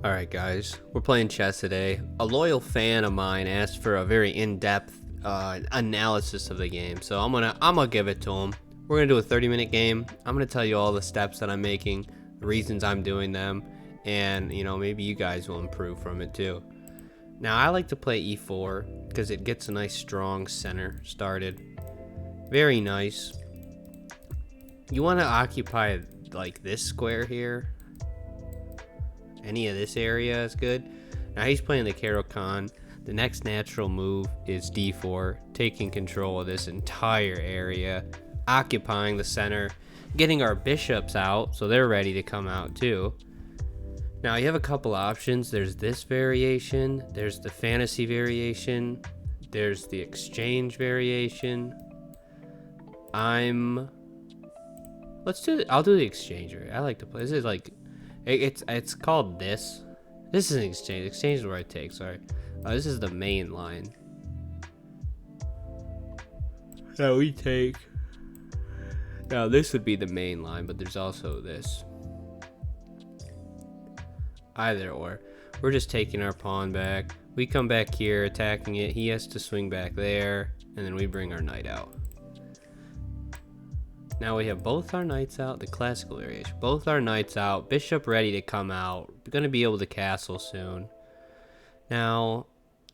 Alright guys, we're playing chess today. A loyal fan of mine asked for a very in-depth analysis of the game, so I'm gonna give it to him. We're gonna do a 30-minute game. I'm gonna tell you all the steps that I'm making, the reasons I'm doing them, and maybe you guys will improve from it too. Now I like to play e4 because it gets a nice strong center started. Very nice. You want to occupy like this square here. Any of this area is good. Now he's playing the Caro Kann. The next natural move is d4, taking control of this entire area, occupying the center, getting our bishops out so they're ready to come out too. Now you have a couple options. There's this variation, there's the fantasy variation, there's the exchange variation. I'll do the exchange. I like to play. This is like it's called this. This is an exchange. Exchange is where I take. Sorry. This is the main line. Now we take. Now this would be the main line, but there's also this. Either or. We're just taking our pawn back. We come back here, attacking it. He has to swing back there, and then we bring our knight out. Now we have both our knights out, the classical variation. Both our knights out, bishop ready to come out. We're going to be able to castle soon. Now,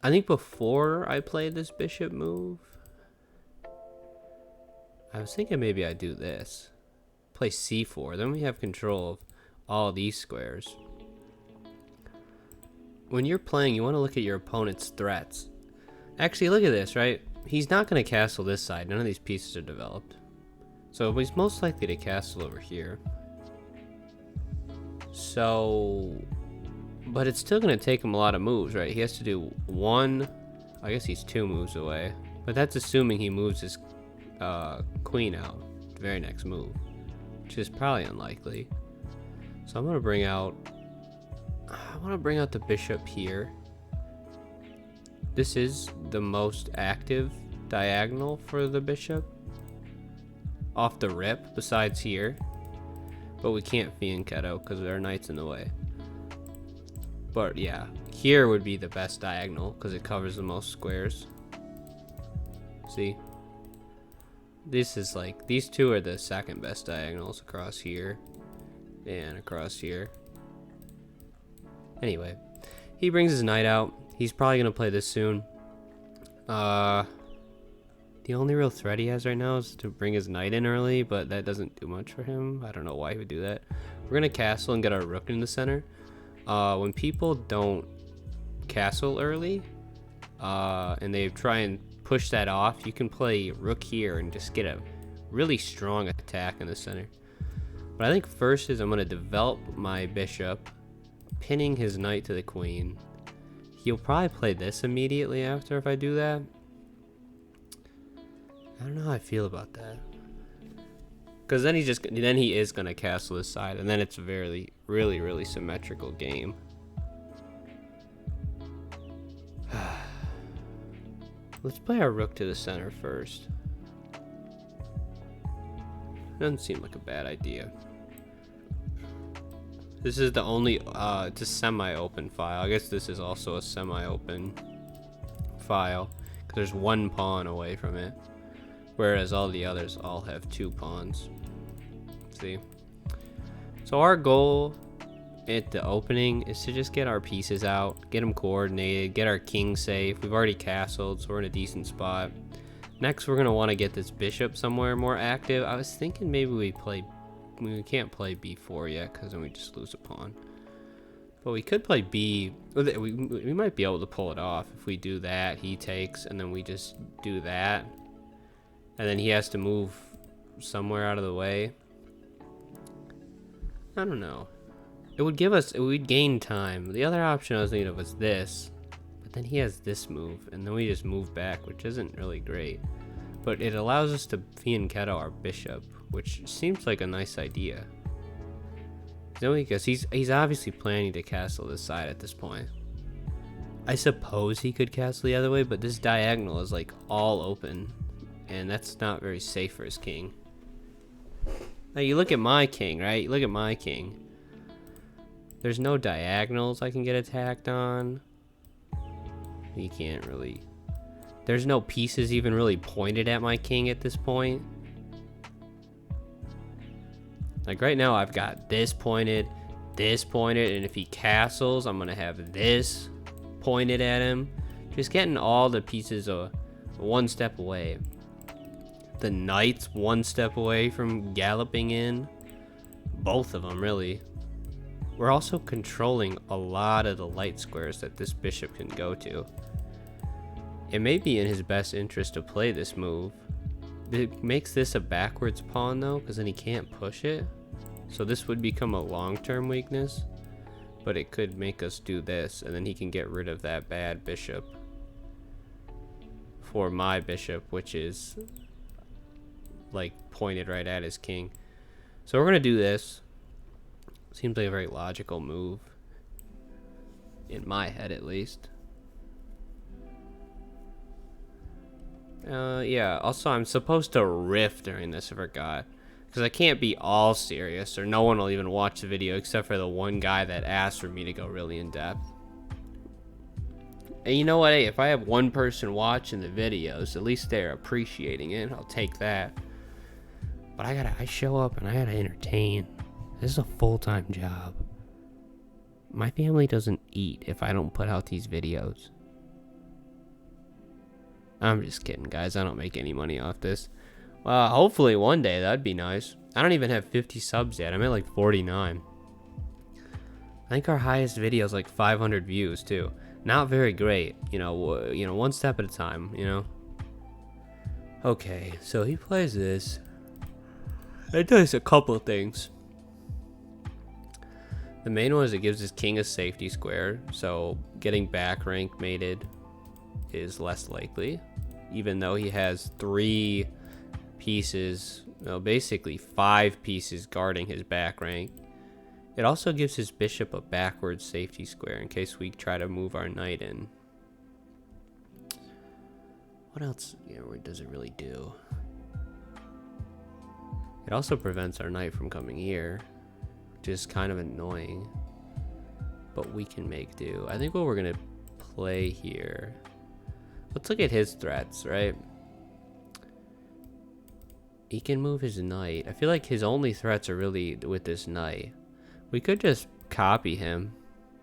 I think before I played this bishop move, I was thinking maybe I'd do this. Play c4, then we have control of all these squares. When you're playing, you want to look at your opponent's threats. Actually, look at this, right? He's not going to castle this side. None of these pieces are developed. So he's most likely to castle over here. So, but it's still going to take him a lot of moves, right? He has to do one, I guess he's 2 moves away. But that's assuming he moves his queen out, the very next move, which is probably unlikely. So I'm going to bring out, I want to bring out the bishop here. This is the most active diagonal for the bishop. Off the rip, besides here, but we can't fianchetto because our knight's in the way. But yeah, here would be the best diagonal because it covers the most squares. See, this is like, these two are the second best diagonals, across here and across here. Anyway, he brings his knight out. He's probably gonna play this soon. The only real threat he has right now is to bring his knight in early, but that doesn't do much for him. I don't know why he would do that. We're going to castle and get our rook in the center. When people don't castle early, and they try and push that off, you can play rook here and just get a really strong attack in the center. But I think first is I'm going to develop my bishop, pinning his knight to the queen. He'll probably play this immediately after if I do that. I don't know how I feel about that, because then he is gonna castle this side, and then it's a really symmetrical game. Let's play our rook to the center first. Doesn't seem like a bad idea. This is the only it's a semi-open file. I guess this is also a semi-open file because there's one pawn away from it. Whereas all the others all have 2 pawns. See? So our goal at the opening is to just get our pieces out, get them coordinated, get our king safe. We've already castled, so we're in a decent spot. Next, we're going to want to get this bishop somewhere more active. I was thinking maybe we can't play b4 yet, because then we just lose a pawn. But we could play b. We might be able to pull it off if we do that. He takes, and then we just do that. And then he has to move somewhere out of the way. I don't know. We'd gain time. The other option I was thinking of was this. But then he has this move. And then we just move back, which isn't really great. But it allows us to fianchetto our bishop, which seems like a nice idea. Because he's obviously planning to castle this side at this point. I suppose he could castle the other way, but this diagonal is like all open. And that's not very safe for his king. Now you look at my king, right? You look at my king. There's no diagonals I can get attacked on. You can't really... There's no pieces even really pointed at my king at this point. Like right now I've got this pointed, and if he castles, I'm gonna have this pointed at him. Just getting all the pieces one step away. The knight's one step away from galloping in. Both of them, really. We're also controlling a lot of the light squares that this bishop can go to. It may be in his best interest to play this move. It makes this a backwards pawn though, because then he can't push it. So this would become a long-term weakness, but it could make us do this, and then he can get rid of that bad bishop for my bishop, which is like pointed right at his king. So we're gonna do this. Seems like a very logical move in my head, at least. Yeah, also I'm supposed to riff during this, I forgot. Because I can't be all serious, or no one will even watch the video except for the one guy that asked for me to go really in depth. And you know what, hey, if I have one person watching the videos, at least they're appreciating it, I'll take that. But I show up and I gotta entertain. This is a full-time job. My family doesn't eat if I don't put out these videos. I'm just kidding, guys. I don't make any money off this. Well, hopefully one day. That'd be nice. I don't even have 50 subs yet. I'm at like 49. I think our highest video is like 500 views too. Not very great. You know, one step at a time. You know. Okay, so he plays this. It does a couple of things. The main one is it gives his king a safety square, so getting back rank mated is less likely, even though he has 3 pieces, no, basically 5 pieces guarding his back rank. It also gives his bishop a backwards safety square in case we try to move our knight in. What else what does it really do? It also prevents our knight from coming here, which is kind of annoying, but we can make do. I think what we're gonna play here, let's look at his threats, right? He can move his knight. I feel like his only threats are really with this knight. We could just copy him.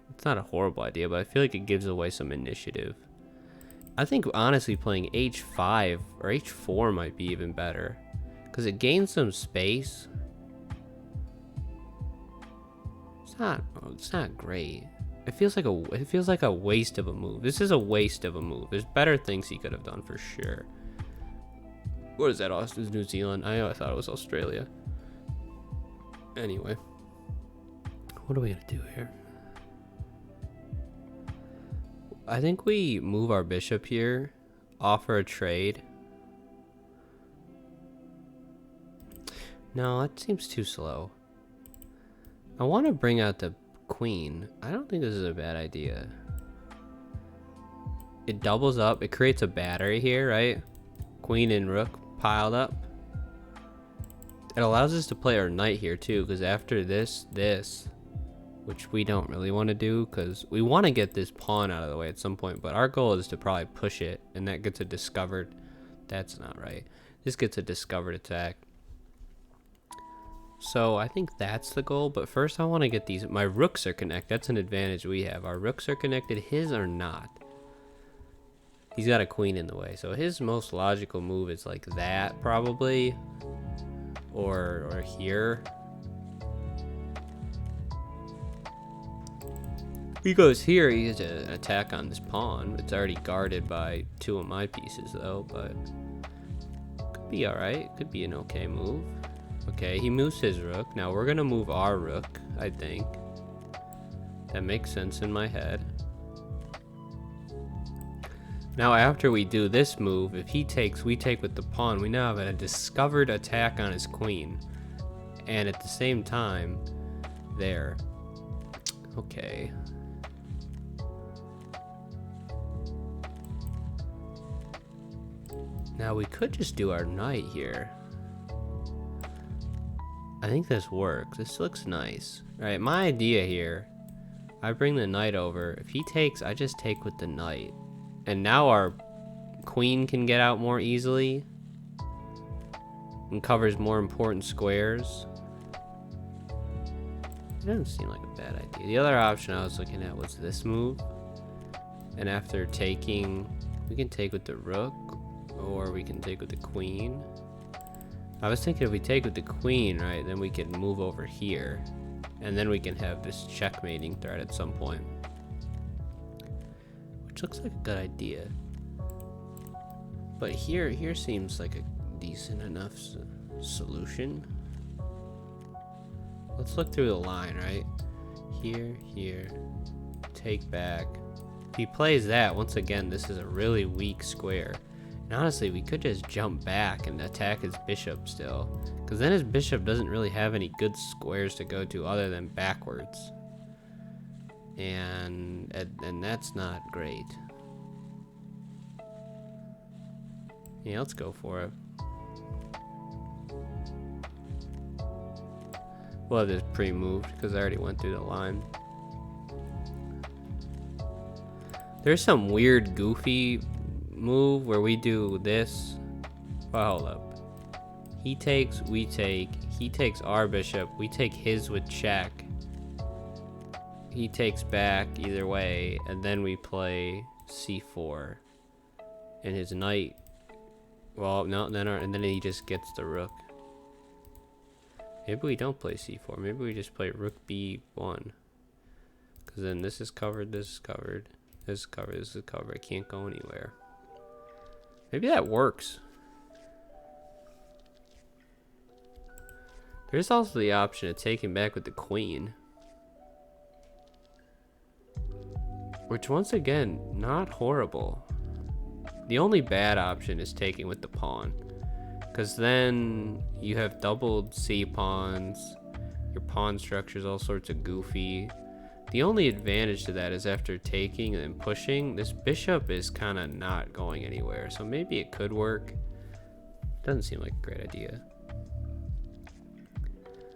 It's not a horrible idea, but I feel like it gives away some initiative. I think honestly playing h5 or h4 might be even better, because it gains some space. It's not great. It feels like a waste of a move. This is a waste of a move. There's better things he could have done for sure. What is that, Austin? New Zealand? I thought it was Australia. Anyway, what are we gonna do here? I think we move our bishop here, offer a trade. No, that seems too slow. I want to bring out the queen. I don't think this is a bad idea. It doubles up. It creates a battery here, right? Queen and rook piled up. It allows us to play our knight here too, because after this, which we don't really want to do, because we want to get this pawn out of the way at some point, but our goal is to probably push it, and that gets a discovered. That's not right. This gets a discovered attack. So I think that's the goal, but first I want to get these. My rooks are connected. That's an advantage we have. Our rooks are connected. His are not. He's got a queen in the way, so his most logical move is like that probably, or here. He goes here, he has an attack on this pawn. It's already guarded by 2 of my pieces though, but could be alright. Could be an okay move. Okay, he moves his rook. Now we're gonna move our rook, I think. That makes sense in my head. Now after we do this move, if he takes, we take with the pawn. We now have a discovered attack on his queen. And at the same time, there. Okay. Now we could just do our knight here. I think this works. This looks nice. Alright, my idea here I bring the knight over. If he takes, I just take with the knight. And now our queen can get out more easily and covers more important squares. It doesn't seem like a bad idea. The other option I was looking at was this move. And after taking, we can take with the rook, or we can take with the queen. I was thinking if we take with the queen, right, then we can move over here. And then we can have this checkmating threat at some point. Which looks like a good idea. But here seems like a decent enough solution. Let's look through the line, right? Here, take back. If he plays that, once again, this is a really weak square. And honestly, we could just jump back and attack his bishop still. Because then his bishop doesn't really have any good squares to go to other than backwards. And that's not great. Yeah, let's go for it. We'll have this pre-moved because I already went through the line. There's some weird goofy move where we do this. Well, hold up. He takes, we take. He takes our bishop. We take his with check. He takes back either way, and then we play c4. And his knight. Well, no, and then he just gets the rook. Maybe we don't play c4. Maybe we just play rook b1. Because then this is covered, this is covered, this is covered, this is covered. I can't go anywhere. Maybe that works. There's also the option of taking back with the queen. Which, once again, not horrible. The only bad option is taking with the pawn. Because then you have doubled c-pawns. Your pawn structure is all sorts of goofy. The only advantage to that is after taking and then pushing, this bishop is kind of not going anywhere. So maybe it could work. Doesn't seem like a great idea.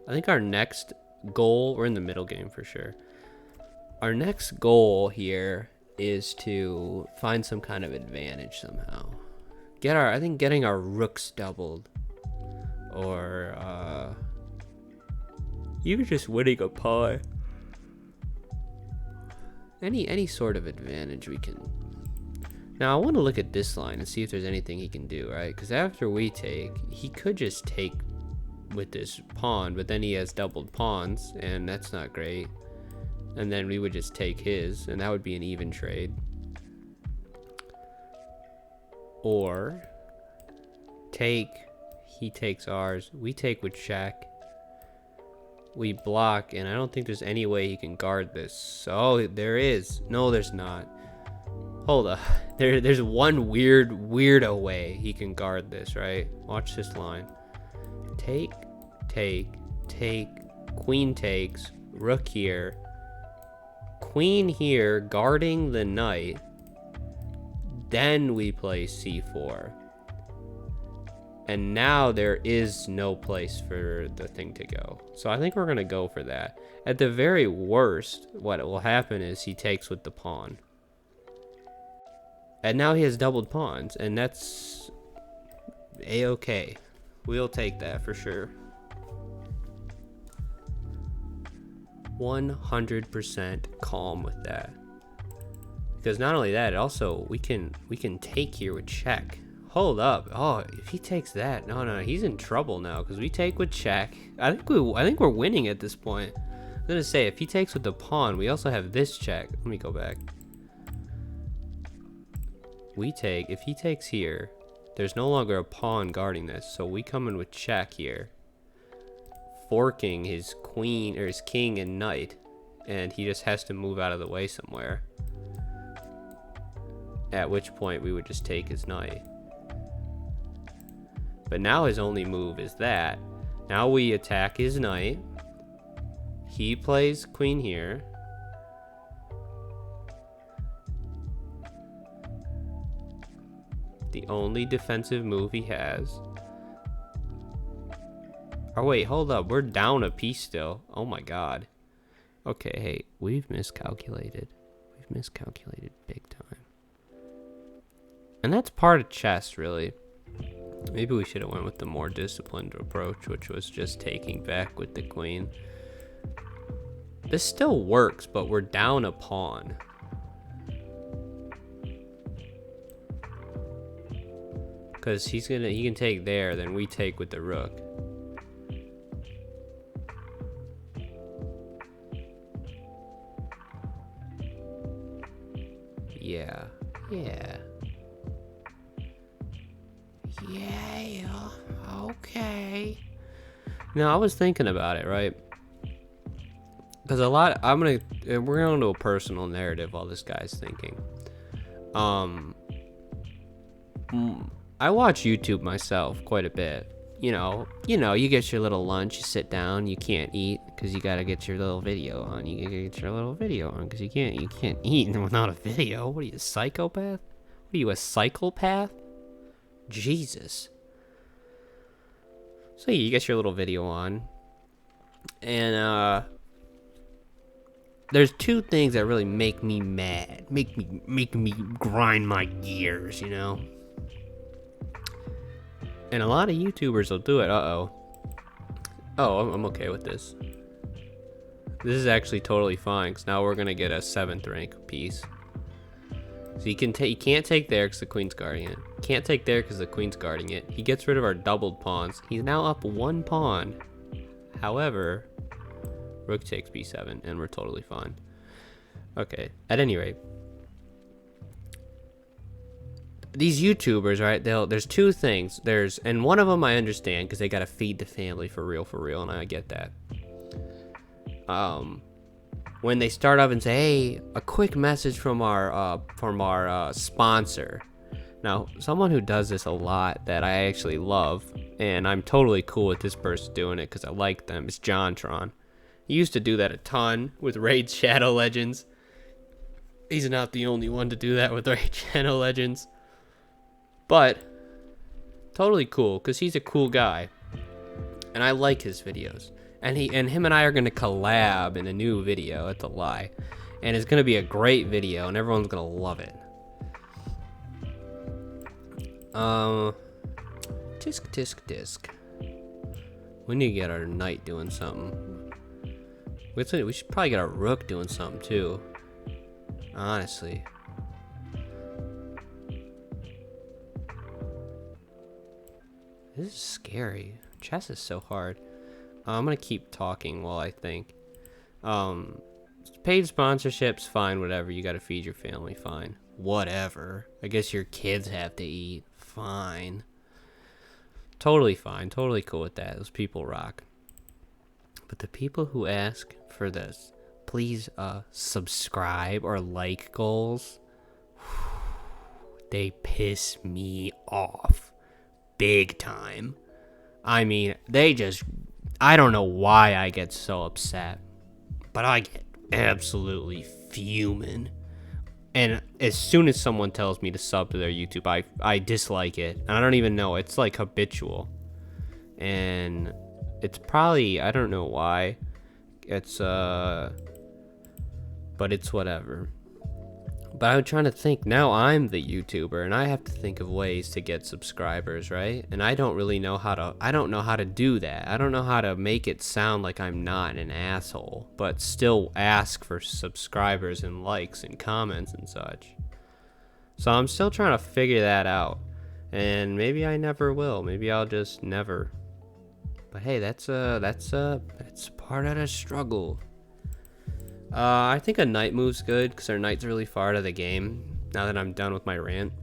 I think our next goal, we're in the middle game for sure. Our next goal here is to find some kind of advantage somehow. I think getting our rooks doubled, or even just winning a pawn. Any sort of advantage we can. Now I want to look at this line and see if there's anything he can do, right? Because after we take, he could just take with this pawn, but then he has doubled pawns, and that's not great. And then we would just take his, and that would be an even trade. Or take, he takes ours, we take with check, we block, and I don't think there's any way he can guard this. Oh, there is. No, there's not. Hold up. There's one weirdo way he can guard this, right? Watch this line. Take, take, take, queen takes, rook here, queen here, guarding the knight. Then we play c4. And now there is no place for the thing to go. So I think we're going to go for that. At the very worst, what will happen is he takes with the pawn. And now he has doubled pawns, and that's a-okay. We'll take that for sure. 100% calm with that. Because not only that, also we can take here with check. Hold up. Oh, if he takes that, no, he's in trouble now because we take with check. I think we're winning at this point. I'm gonna say if he takes with the pawn, we also have this check. Let me go back. We take. If he takes here, there's no longer a pawn guarding this, so we come in with check here, forking his queen or his king and knight, and he just has to move out of the way somewhere. At which point we would just take his knight. But now his only move is that. Now we attack his knight. He plays queen here. The only defensive move he has. Oh wait, hold up. We're down a piece still. Oh my god. Okay, hey, we've miscalculated. We've miscalculated big time. And that's part of chess, really. Maybe we should have went with the more disciplined approach, which was just taking back with the queen. This still works, but we're down a pawn. Because he can take there, then we take with the rook. Yeah. Okay. Now, I was thinking about it, right? Because we're going to a personal narrative while this guy's thinking. I watch YouTube myself quite a bit. You get your little lunch, you sit down, you can't eat because you gotta get your little video on. You gotta get your little video on because you can't eat without a video. What are you, a psychopath? What are you, a psychopath? Jesus. So you get your little video on, and there's two things that really make me mad, make me grind my gears, And a lot of YouTubers will do it. Oh, I'm okay with this. This is actually totally fine, because now we're going to get a 7th rank piece. So you can't take there because the queen's guarding it. Can't take there because the queen's guarding it. He gets rid of our doubled pawns. He's now up 1 pawn. However, rook takes b7, and we're totally fine. Okay, at any rate. These YouTubers, right, there's two things. And one of them I understand because they got to feed the family for real, and I get that. When they start up and say, hey, a quick message from our sponsor. Now, someone who does this a lot that I actually love, and I'm totally cool with this person doing it because I like them, is JonTron. He used to do that a ton with Raid Shadow Legends. He's not the only one to do that with Raid Shadow Legends. But, totally cool, because he's a cool guy. And I like his videos. And him and I are going to collab in a new video. That's a lie. And it's going to be a great video, and everyone's going to love it. Tisk. We need to get our knight doing something. We should probably get our rook doing something, too. Honestly. This is scary. Chess is so hard. I'm gonna keep talking while I think. Paid sponsorships, fine, whatever. You gotta feed your family, fine. Whatever. I guess your kids have to eat, fine. Totally fine, totally cool with that. Those people rock. But the people who ask for this, please subscribe or like goals, they piss me off. Big time. I mean, I don't know why I get so upset, but I get absolutely fuming. And as soon as someone tells me to sub to their YouTube, I dislike it. And I don't even know. It's like habitual. And it's probably, I don't know why. It's, but it's whatever. But I'm trying to think, now I'm the YouTuber, and I have to think of ways to get subscribers, right? And I don't really know how to do that. I don't know how to make it sound like I'm not an asshole, but still ask for subscribers and likes and comments and such. So I'm still trying to figure that out. And maybe I never will. Maybe I'll just never. But hey, that's part of the struggle. I think a knight move's good because our knight's really far out of the game. Now that I'm done with my rant,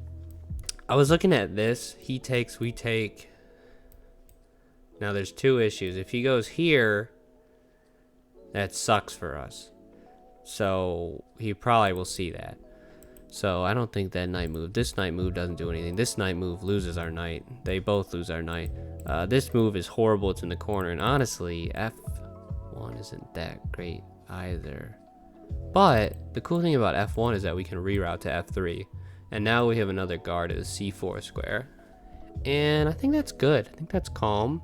I was looking at this. He takes, we take. Now there's two issues. If he goes here, that sucks for us. So he probably will see that. So I don't think that knight move. This knight move doesn't do anything. This knight move loses our knight. They both lose our knight. This move is horrible. It's in the corner. And honestly, F1 isn't that great either. But the cool thing about F1 is that we can reroute to F3. And now we have another guard at the C4 square. And I think that's good. I think that's calm.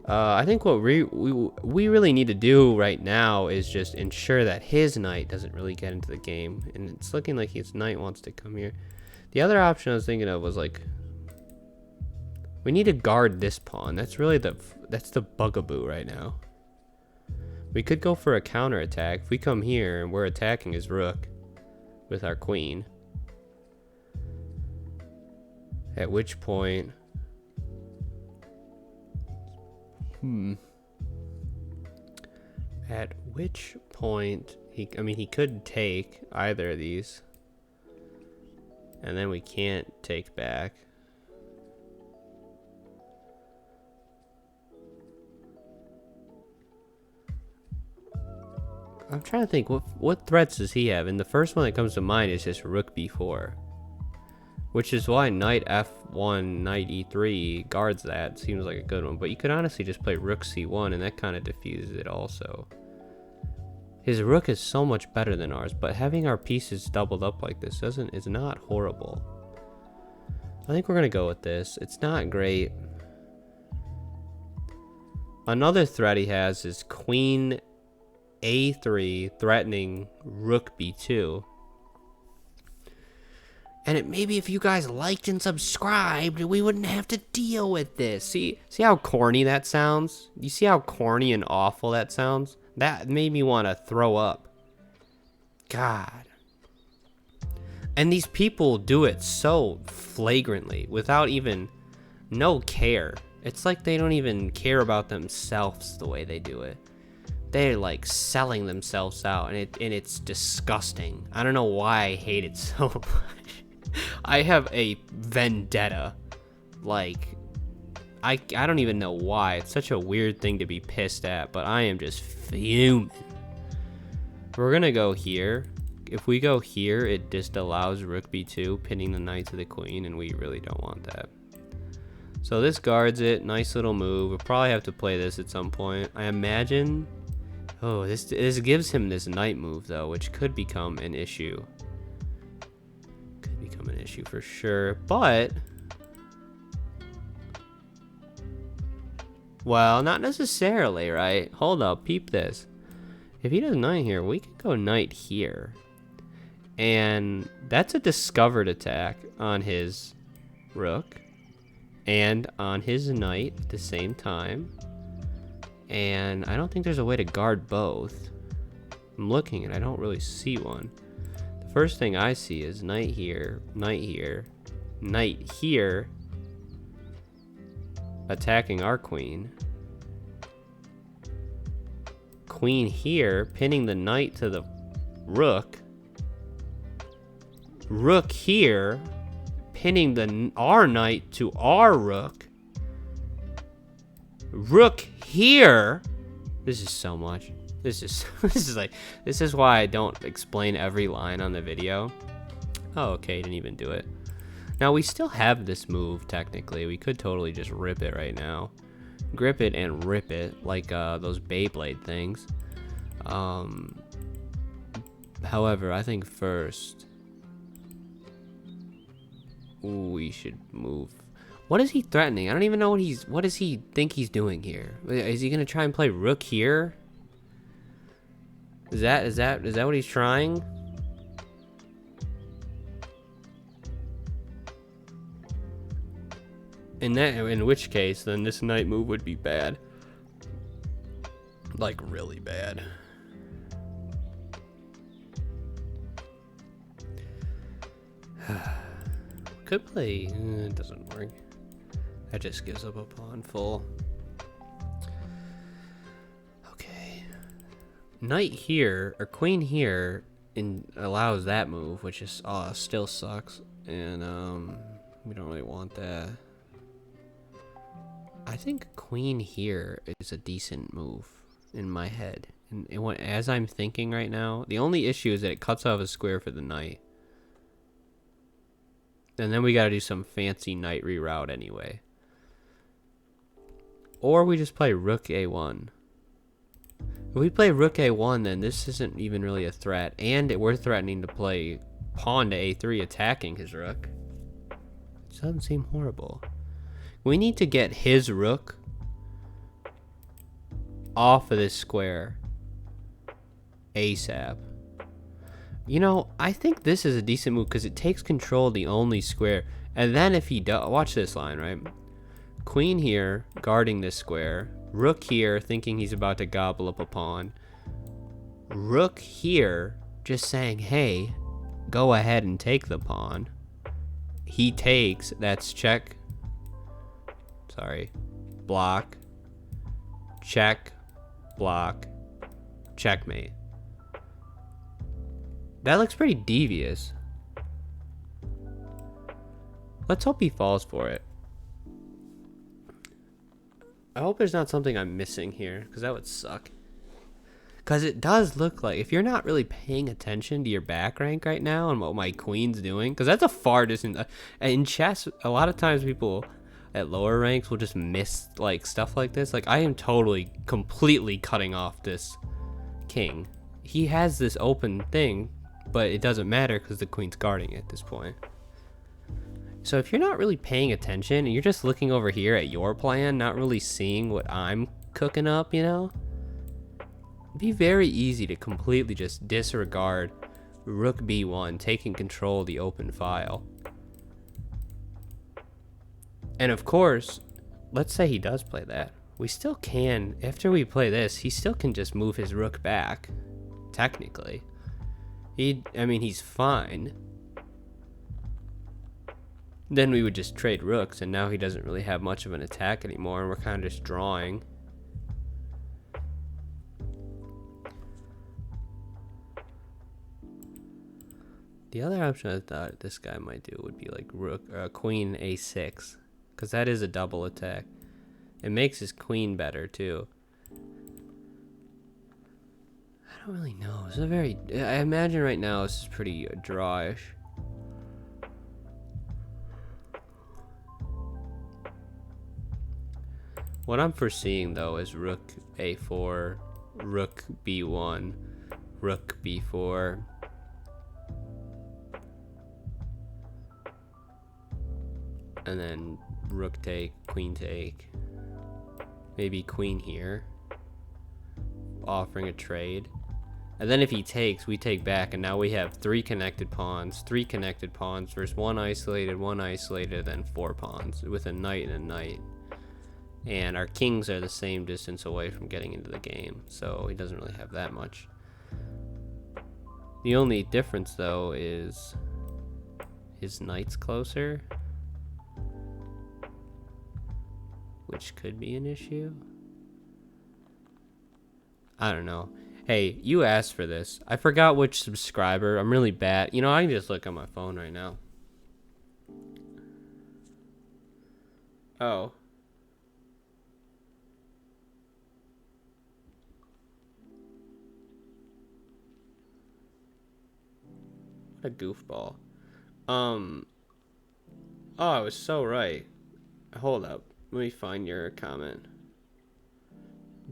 I think what we really need to do right now is just ensure that his knight doesn't really get into the game, and it's looking like his knight wants to come here. The other option I was thinking of was like, we need to guard this pawn. That's really that's the bugaboo right now. We could go for a counter attack. If we come here and we're attacking his rook with our queen, at which point, at which point he could take either of these, and then we can't take back. I'm trying to think, what threats does he have? And the first one that comes to mind is just rook b4. Which is why knight f1, knight e3 guards that. Seems like a good one. But you could honestly just play rook c1 and that kind of diffuses it also. His rook is so much better than ours, but having our pieces doubled up like this is not horrible. I think we're going to go with this. It's not great. Another threat he has is queen a3 threatening rook b2. And maybe if you guys liked and subscribed, we wouldn't have to deal with this. See how corny that sounds? You see how corny and awful that sounds? That made me want to throw up. God. And these people do it so flagrantly, without even no care. It's like they don't even care about themselves the way they do it. They're like selling themselves out, and it's disgusting. I don't know why I hate it so much. I have a vendetta. Like, I don't even know why. It's such a weird thing to be pissed at, but I am just fuming. We're gonna go here. If we go here, it just allows rook b2, pinning the knight to the queen, and we really don't want that. So this guards it. Nice little move. We'll probably have to play this at some point. I imagine. Oh, this gives him this knight move though, which could become an issue. An issue for sure, but well, not necessarily, right? Hold up, peep this. If he does knight here, we could go knight here, and that's a discovered attack on his rook and on his knight at the same time, and I don't think there's a way to guard both. I'm looking and I don't really see one. First thing I see is knight here, knight here, knight here, attacking our queen. Queen here, pinning the knight to the rook. Rook here, pinning our knight to our rook. Rook here. This is so much. This is why I don't explain every line on the video. Oh, okay, didn't even do it. Now we still have this move technically. We could totally just rip it right now. Grip it and rip it like those Beyblade things. However, I think first we should move. What is he threatening? I don't even know what does he think he's doing here? Is he gonna try and play rook here? Is that what he's trying? In which case, then this knight move would be bad. Like really bad. Could play. It doesn't work. That just gives up a pawn full. Knight here, or queen here, allows that move, which is still sucks, and we don't really want that. I think queen here is a decent move in my head, and as I'm thinking right now, the only issue is that it cuts off a square for the knight, and then we got to do some fancy knight reroute anyway, or we just play rook a1. If we play rook a1, then this isn't even really a threat, and we're threatening to play pawn to a3 attacking his rook. It doesn't seem horrible. We need to get his rook off of this square ASAP. You know, I think this is a decent move because it takes control of the only square. And then if he does, watch this line, right? Queen here, guarding this square. Rook here, thinking he's about to gobble up a pawn. Rook here, just saying, hey, go ahead and take the pawn. He takes, that's check. Sorry. Block. Check. Block. Checkmate. That looks pretty devious. Let's hope he falls for it. I hope there's not something I'm missing here, because that would suck. Because it does look like, if you're not really paying attention to your back rank right now and what my queen's doing, because that's a far distance. In chess, a lot of times people at lower ranks will just miss like stuff like this. Like I am totally, completely cutting off this king. He has this open thing, but it doesn't matter because the queen's guarding it at this point. So if you're not really paying attention and you're just looking over here at your plan, not really seeing what I'm cooking up, you know, it'd be very easy to completely just disregard rook b1, taking control of the open file. And of course, let's say he does play that. We still can, after we play this, he still can just move his rook back, technically. I mean, he's fine. Then we would just trade rooks, and now he doesn't really have much of an attack anymore, and we're kind of just drawing. The other option I thought this guy might do would be like rook, queen a6, because that is a double attack. It makes his queen better too. I don't really know. It's a very. I imagine right now this is pretty drawish. What I'm foreseeing though is rook a4, rook b1, rook b4. And then rook take, queen take. Maybe queen here, offering a trade. And then if he takes, we take back, and now we have three connected pawns versus one isolated, then four pawns with a knight and a knight. And our kings are the same distance away from getting into the game, so he doesn't really have that much. The only difference though is his knight's closer, which could be an issue. I don't know. Hey, you asked for this. I forgot which subscriber. I'm really bad. You know, I can just look on my phone right now. Oh. What a goofball. Oh, I was so right. Hold up. Let me find your comment.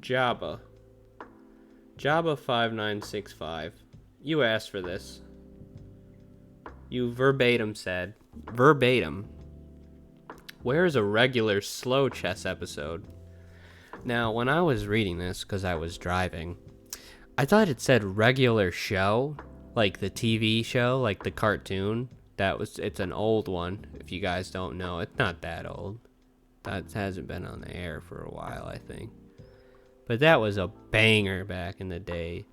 Jaba5965. You asked for this. You verbatim said, where is a regular slow chess episode? Now, when I was reading this, because I was driving, I thought it said regular show, like the TV show, like the cartoon. It's an old one, if you guys don't know. It's not that old. That hasn't been on the air for a while, I think. But that was a banger back in the day.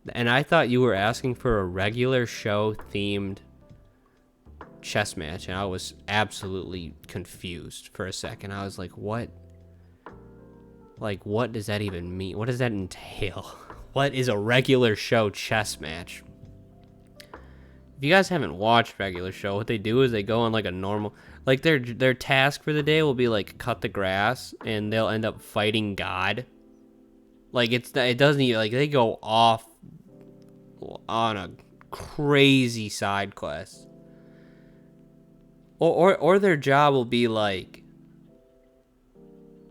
And I thought you were asking for a regular show themed chess match, and I was absolutely confused for a second. I was like, what? Like, what does that even mean? What does that entail? What is a regular show chess match? If you guys haven't watched regular show, what they do is they go on like a normal, like their task for the day will be like cut the grass, and they'll end up fighting God. Like it doesn't even, like they go off on a crazy side quest. Or their job will be like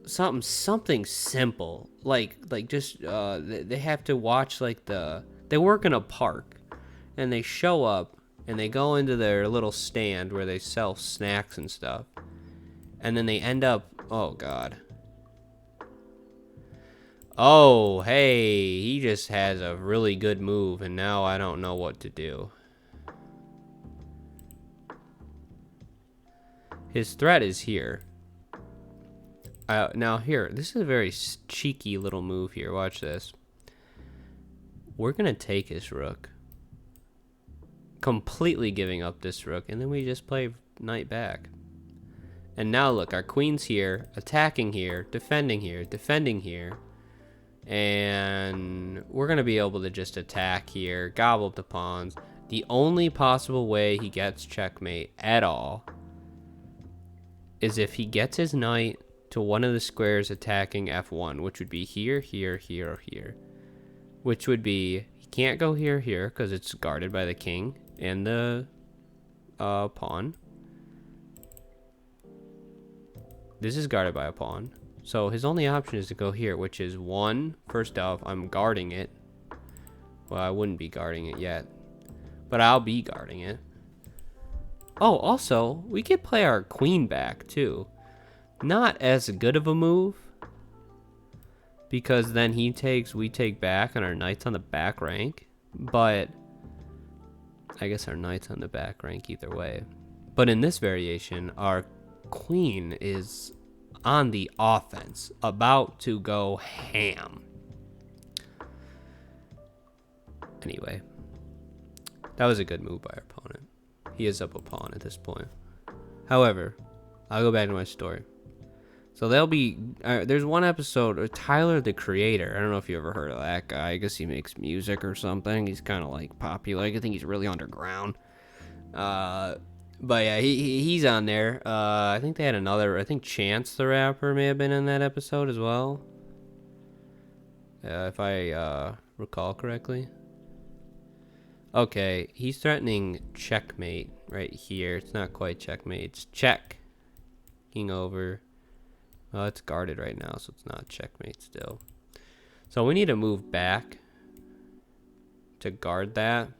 something simple, like just they have to watch like they work in a park, and they show up and they go into their little stand where they sell snacks and stuff, and then they end up, oh god, Oh, hey, he just has a really good move, and now I don't know what to do. His threat is here. Now here, this is a very cheeky little move here. Watch this. We're gonna take his rook, completely giving up this rook, and then we just play knight back. And now look, our queen's here, attacking here, defending here, and we're gonna be able to just attack here, gobble up the pawns. The only possible way he gets checkmate at all is if he gets his knight to one of the squares attacking f1, which would be here, here, here, or here. Which would be, he can't go here, here, because it's guarded by the king and the pawn. This is guarded by a pawn. So his only option is to go here, which is one, first off, I'm guarding it. Well, I wouldn't be guarding it yet, but I'll be guarding it. Oh, also, we could play our queen back, too. Not as good of a move, because then he takes, we take back, and our knight's on the back rank. But I guess our knight's on the back rank either way. But in this variation, our queen is on the offense, about to go ham. Anyway, that was a good move by our opponent. He is up a pawn at this point. However, I'll go back to my story. So there'll be, there's one episode, Tyler the Creator. I don't know if you ever heard of that guy. I guess he makes music or something. He's kind of like popular. I think he's really underground. But yeah, he's on there. I think they had another, I think Chance the Rapper may have been in that episode as well. If I recall correctly. Okay, he's threatening checkmate right here. It's not quite checkmate. It's check. King over. Well, it's guarded right now, so it's not checkmate still. So we need to move back to guard that.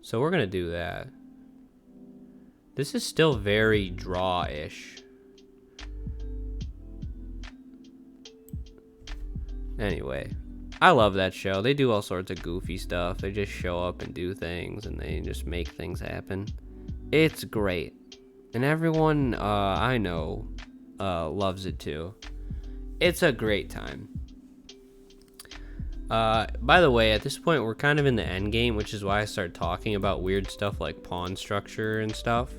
So we're going to do that. This is still very draw-ish. Anyway, I love that show. They do all sorts of goofy stuff. They just show up and do things, and they just make things happen. It's great. And everyone I know loves it too. It's a great time. By the way, at this point, we're kind of in the end game, which is why I started talking about weird stuff like pawn structure and stuff.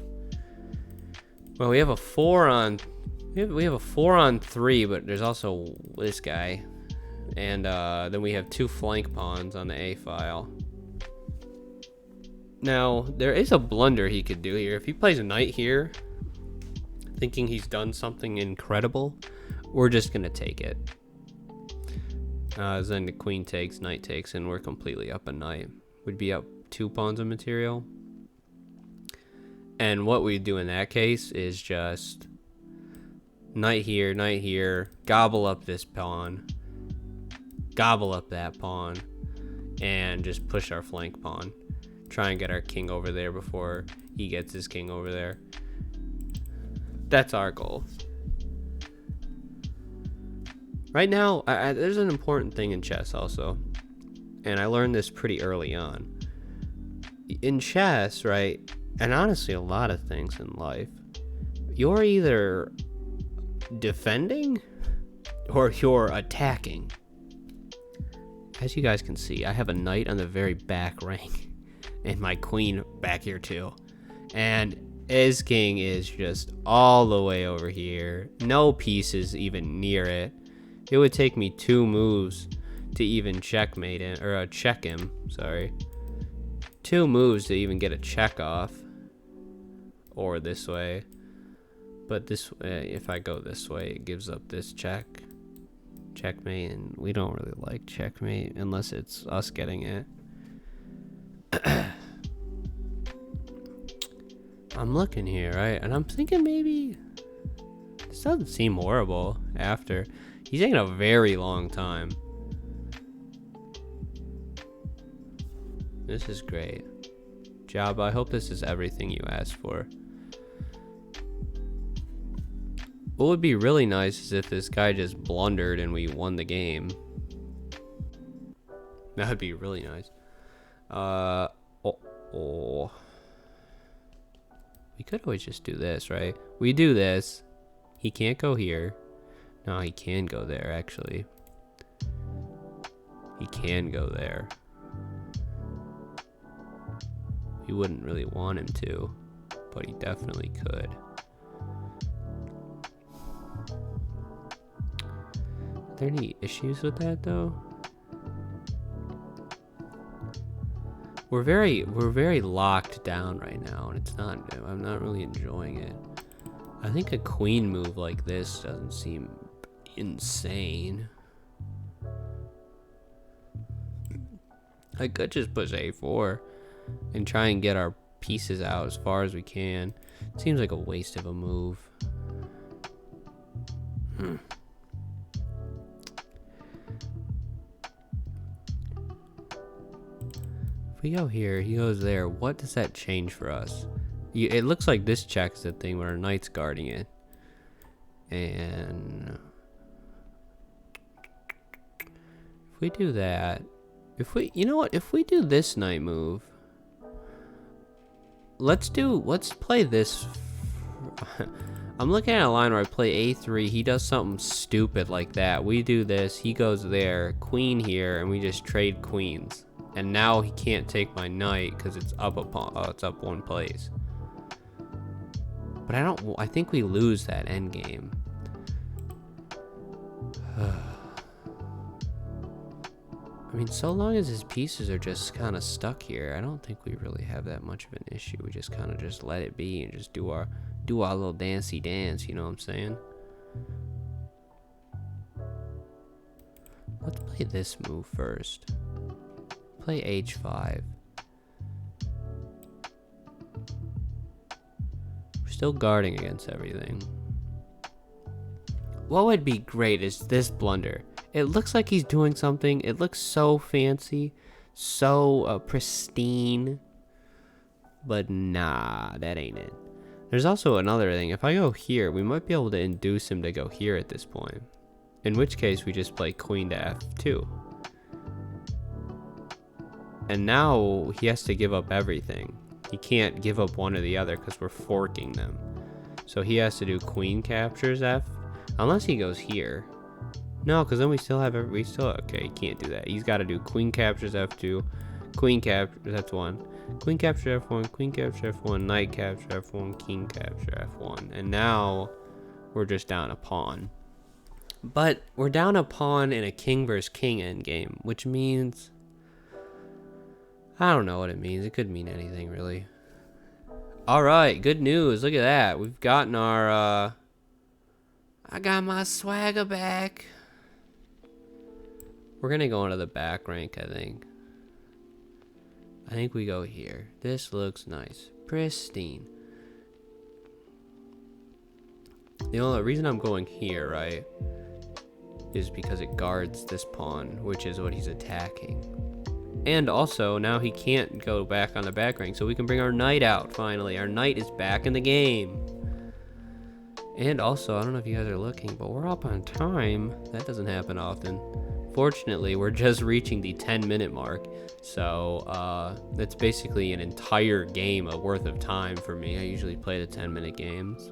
Well, we have a 4 on... We have a 4 on 3, but there's also this guy. And then we have 2 flank pawns on the A file. Now, there is a blunder he could do here. If he plays a knight here, thinking he's done something incredible, we're just going to take it. Then the queen takes, knight takes, and we're completely up a knight. We'd be up 2 pawns of material. And what we do in that case is just knight here, gobble up this pawn, gobble up that pawn, and just push our flank pawn. Try and get our king over there before he gets his king over there. That's our goal. Right now, there's an important thing in chess also, and I learned this pretty early on. In chess, right, and honestly a lot of things in life, you're either defending or you're attacking. As you guys can see, I have a knight on the very back rank and my queen back here too. And his king is just all the way over here. No pieces even near it. It would take me 2 moves to even checkmate him, or check him, sorry. 2 moves to even get a check off. Or this way. But this way, if I go this way, it gives up this checkmate, and we don't really like checkmate unless it's us getting it. I'm looking here, right? And I'm thinking maybe this doesn't seem horrible after. He's taking a very long time. This is great. Jaba, I hope this is everything you asked for. What would be really nice is if this guy just blundered and we won the game. That would be really nice. Oh. We could always just do this, right? We do this. He can't go here. No, he can go there, actually. He can go there. We wouldn't really want him to, but he definitely could. Are there any issues with that, though? We're very locked down right now, and I'm not really enjoying it. I think a queen move like this doesn't seem insane. I could just push A4 and try and get our pieces out as far as we can. It seems like a waste of a move. If we go here, he goes there. What does that change for us? It looks like this checks the thing where our knight's guarding it. And if we do that, you know what? If we do this knight move, let's play this. I'm looking at a line where I play A3. He does something stupid like that. We do this. He goes there. Queen here, and we just trade queens. And now he can't take my knight because it's up it's up one place. But I think we lose that endgame. I mean, so long as his pieces are just kind of stuck here, I don't think we really have that much of an issue. We just kind of just let it be and just do our little dancey dance, you know what I'm saying? Let's play this move first. Play H5. We're still guarding against everything. What would be great is this blunder. It looks like he's doing something. It looks so fancy, so pristine. But nah, that ain't it. There's also another thing. If I go here, we might be able to induce him to go here at this point. In which case, we just play queen to F2. And now he has to give up everything. He can't give up one or the other because we're forking them. So he has to do queen captures F. Unless he goes here. No, because then we still have okay, he can't do that. He's got to do queen captures F2, queen captures, that's one. Queen capture F1, queen capture F1, knight capture F1, king capture F1. And now we're just down a pawn. But we're down a pawn in a king versus king endgame, which means, I don't know what it means. It could mean anything, really. Alright, good news. Look at that. We've gotten our, I got my swagger back. We're gonna go into the back rank, I think. I think we go here. This looks nice. Pristine. The only reason I'm going here, right, is because it guards this pawn, which is what he's attacking. And also, now he can't go back on the back rank, so we can bring our knight out, finally. Our knight is back in the game. And also, I don't know if you guys are looking, but we're up on time. That doesn't happen often. Fortunately, we're just reaching the 10-minute mark, so that's basically an entire game worth of time for me. I usually play the 10-minute games.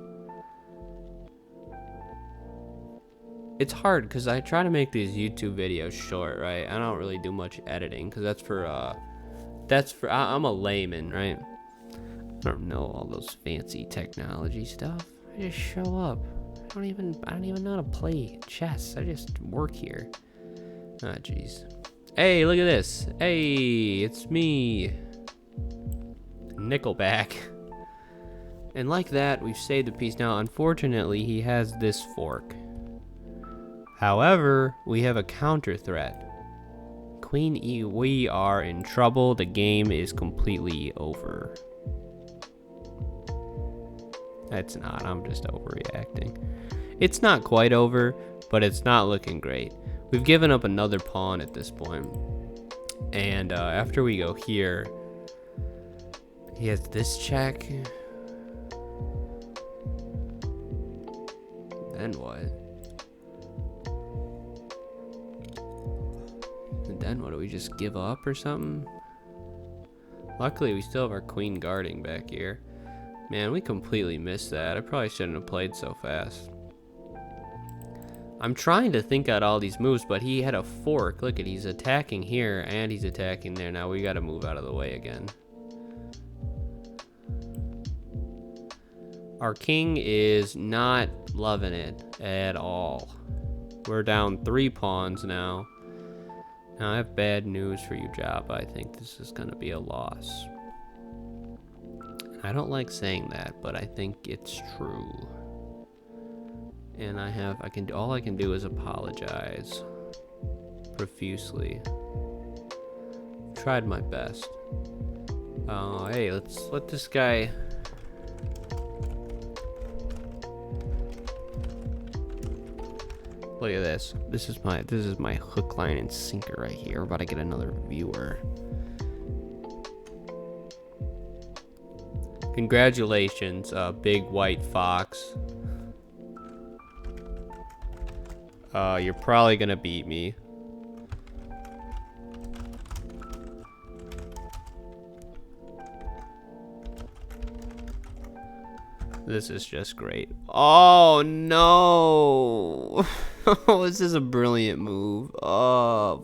It's hard because I try to make these YouTube videos short, right? I don't really do much editing because I'm a layman, right? I don't know all those fancy technology stuff. I just show up. I don't even know how to play chess. I just work here. Ah, jeez. Hey, look at this. Hey, it's me, Nickelback. And like that, we've saved a piece. Now, unfortunately, he has this fork. However, we have a counter threat. Queen E, we are in trouble. The game is completely over. It's not. I'm just overreacting. It's not quite over, but it's not looking great. We've given up another pawn at this point. And after we go here, he has this check. Then what? And then what? Do we just give up or something? Luckily, we still have our queen guarding back here. Man, we completely missed that. I probably shouldn't have played so fast. I'm trying to think out all these moves, but he had a fork. Look at, he's attacking here and he's attacking there. Now we got to move out of the way again. Our king is not loving it at all. We're down 3 pawns now. Now I have bad news for you, Jaba. I think this is going to be a loss. I don't like saying that, but I think it's true. And all I can do is apologize profusely. Tried my best. Oh, hey, let's let this guy. Look at this. This is my hook, line, and sinker right here. We're about to get another viewer. Congratulations, big white fox. You're probably gonna beat me. This is just great. Oh no! This is a brilliant move. Oh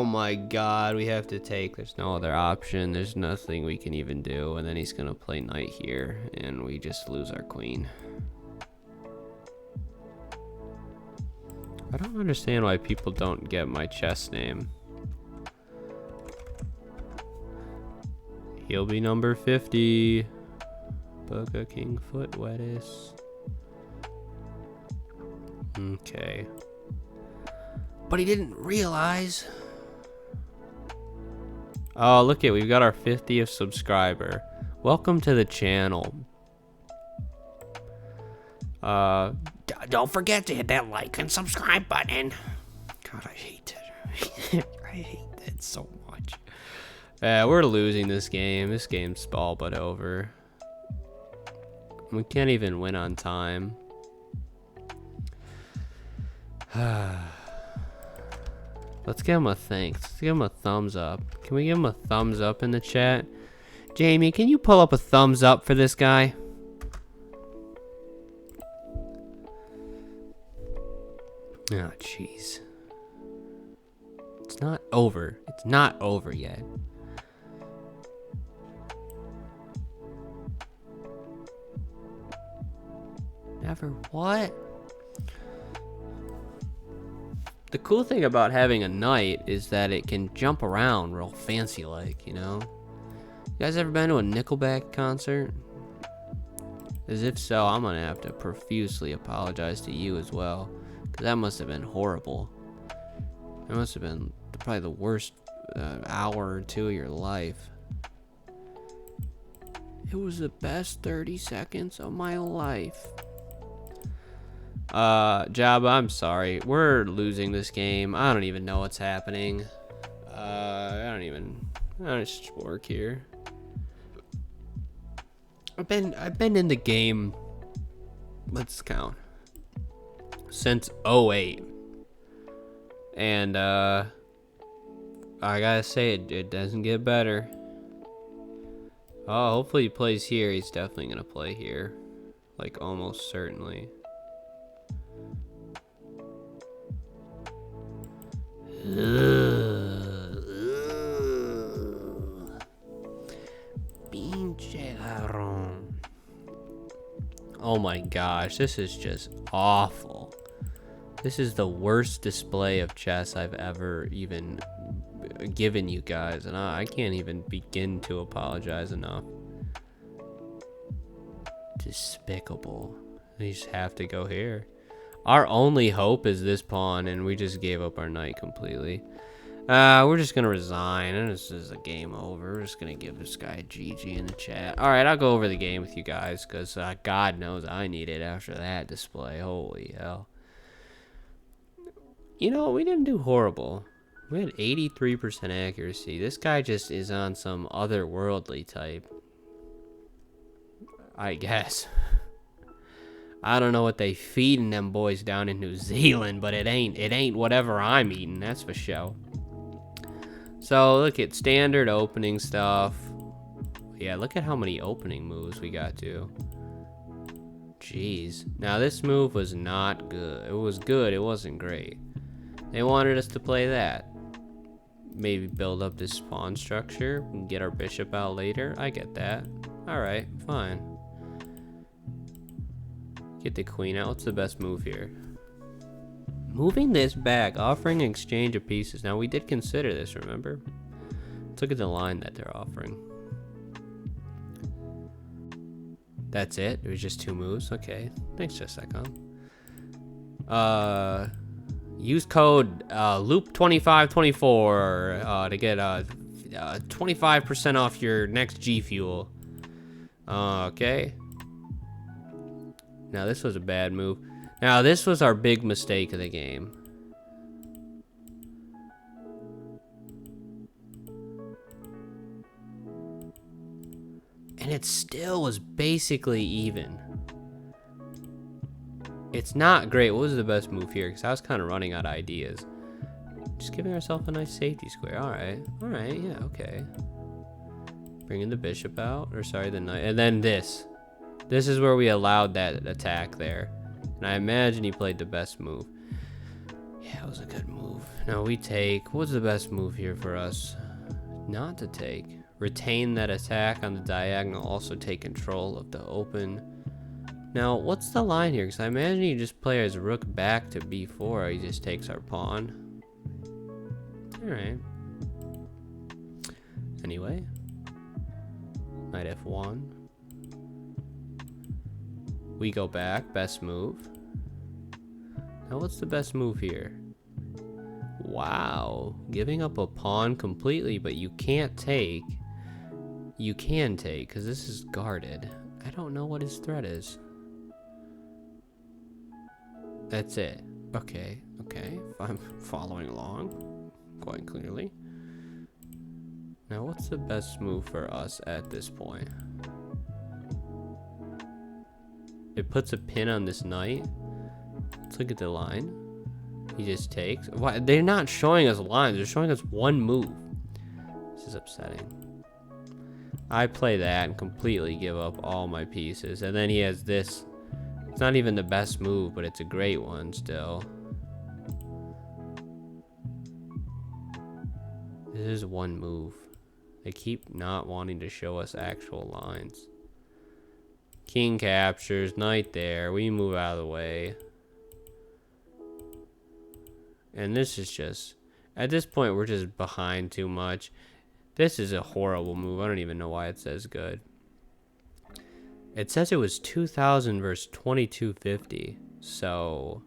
my god, we have to take. There's no other option. There's nothing we can even do. And then he's gonna play knight here, and we just lose our queen. I don't understand why people don't get my chess name. He'll be number 50. Burger King foot wettis. Okay. But he didn't realize. Oh, look it, we've got our 50th subscriber. Welcome to the channel. Don't forget to hit that like and subscribe button. God, I hate it. I hate it so much. We're losing this game. This game's all but over. We can't even win on time. Let's give him a thanks. Let's give him a thumbs up. Can we give him a thumbs up in the chat? Jamie, can you pull up a thumbs up for this guy? Oh, jeez. It's not over. It's not over yet. Never what? The cool thing about having a knight is that it can jump around real fancy like, you know? You guys ever been to a Nickelback concert? As if so, I'm gonna have to profusely apologize to you as well. Cause that must have been horrible. It must have been probably the worst hour or two of your life. It was the best 30 seconds of my life. Jaba, I'm sorry. We're losing this game. I don't even know what's happening. I just work here. I've been in the game. Let's count. Since 08. And I gotta say it doesn't get better. Oh, hopefully he plays here. He's definitely gonna play here. Like almost certainly. Oh my gosh, this is just awful. This is the worst display of chess I've ever even given you guys, and I can't even begin to apologize enough. Despicable. We just have to go here. Our only hope is this pawn, and we just gave up our knight completely. We're just gonna resign, and this is a game over. We're just gonna give this guy a GG in the chat. Alright, I'll go over the game with you guys, because God knows I need it after that display. Holy hell. You know, we didn't do horrible. We had 83% accuracy. This guy just is on some otherworldly type, I guess. I don't know what they feeding them boys down in New Zealand, but it ain't whatever I'm eating, that's for sure. So look at standard opening stuff. Yeah, look at how many opening moves we got to. Jeez. Now this move was not good. It was good, it wasn't great. They wanted us to play that. Maybe build up this pawn structure and get our bishop out later. I get that. Alright, fine. Get the queen out. What's the best move here? Moving this back, offering an exchange of pieces. Now we did consider this, remember? Let's look at the line that they're offering. That's it? It was just 2 moves? Okay. Thanks, just a second. Use code loop2524 to get 25% off your next G Fuel. Okay. Now this was a bad move. Now this was our big mistake of the game. And it still was basically even. It's not great. What was the best move here? Because I was kind of running out of ideas. Just giving ourselves a nice safety square. Alright. Alright, yeah, okay. Bringing the bishop out. Or sorry, the knight. And then this. This is where we allowed that attack there. And I imagine he played the best move. Yeah, it was a good move. Now we take... What's the best move here for us? Not to take. Retain that attack on the diagonal. Also take control of the open. Now, what's the line here? Because I imagine you just play his rook back to b4. Or he just takes our pawn. Alright. Anyway. Knight f1. We go back. Best move. Now, what's the best move here? Wow. Giving up a pawn completely, but you can't take. You can take, because this is guarded. I don't know what his threat is. That's it. Okay, okay. I'm following along quite clearly. Now, what's the best move for us at this point? It puts a pin on this knight. Let's look at the line. He just takes. Why? They're not showing us lines. They're showing us one move. This is upsetting. I play that and completely give up all my pieces. And then he has this. It's not even the best move, but it's a great one still. This is one move. They keep not wanting to show us actual lines. King captures, knight there. We move out of the way. And this is just... At this point, we're just behind too much. This is a horrible move. I don't even know why it says good. It says it was 2,000 versus 2,250. So...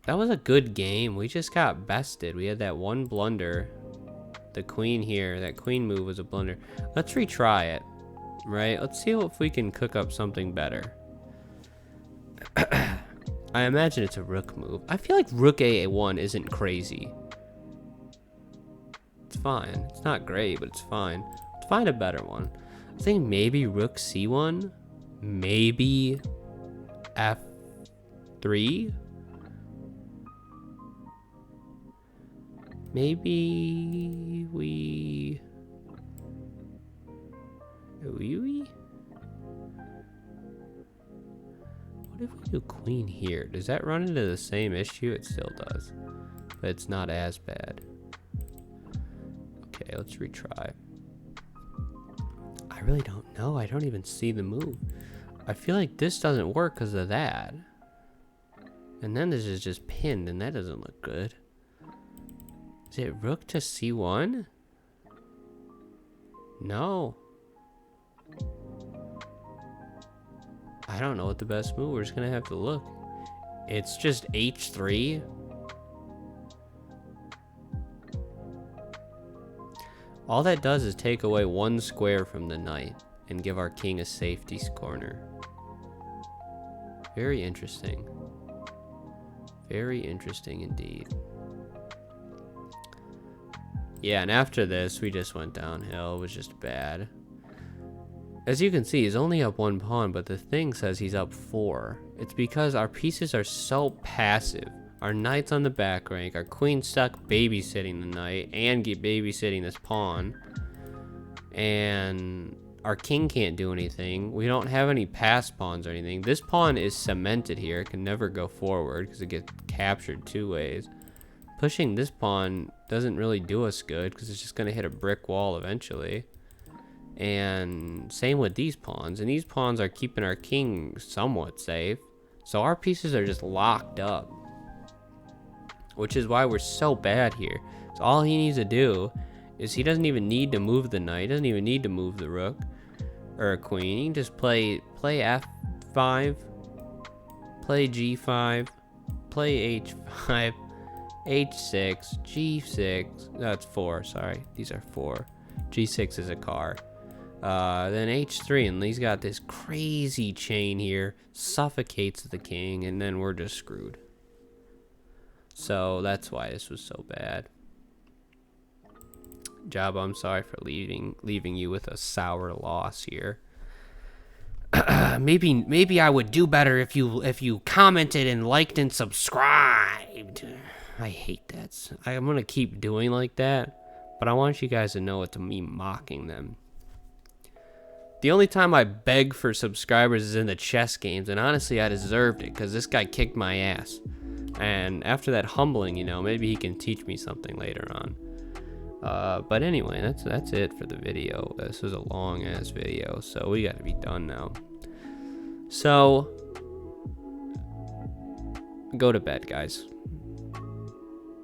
That was a good game. We just got bested. We had that one blunder. The queen here. That queen move was a blunder. Let's retry it. Right? Let's see if we can cook up something better. I imagine it's a rook move. I feel like rook a1 isn't crazy. It's fine. It's not great, but it's fine. Let's find a better one. I think maybe rook c1. Maybe f3. Maybe we... What if we do queen here? Does that run into the same issue? It still does. But it's not as bad. Okay, let's retry. I really don't know. I don't even see the move. I feel like this doesn't work because of that. And then this is just pinned, and that doesn't look good. Is it rook to c1? No. I don't know what the best move. We're just gonna have to look. It's just h3. All that does is take away one square from the knight and give our king a safety corner. Very interesting. Very interesting indeed. Yeah, and after this, we just went downhill. It was just bad. As you can see, he's only up 1 pawn, but the thing says he's up 4. It's because our pieces are so passive. Our knight's on the back rank, our queen's stuck babysitting the knight and babysitting this pawn. And our king can't do anything. We don't have any pass pawns or anything. This pawn is cemented here. It can never go forward because it gets captured 2 ways. Pushing this pawn doesn't really do us good because it's just going to hit a brick wall eventually. And same with these pawns. And these pawns are keeping our king somewhat safe. So our pieces are just locked up, which is why we're so bad here. So all he needs to do is he doesn't even need to move the knight. He doesn't even need to move the rook or a queen. He can just play f5, play g5, play h5, h6, g6. That's 4. Sorry, these are 4. G6 is a car. Then h3, and he's got this crazy chain here, suffocates the king, and then we're just screwed. So that's why this was so bad. Jaba, I'm sorry for leaving you with a sour loss here. maybe I would do better if you commented and liked and subscribed. I hate that. I'm gonna keep doing like that, but I want you guys to know it's me mocking them. The only time I beg for subscribers is in the chess games, and honestly, I deserved it because this guy kicked my ass. And after that humbling, you know, maybe he can teach me something later on. But anyway, that's it for the video. This was a long ass video, so we gotta be done now. So go to bed, guys.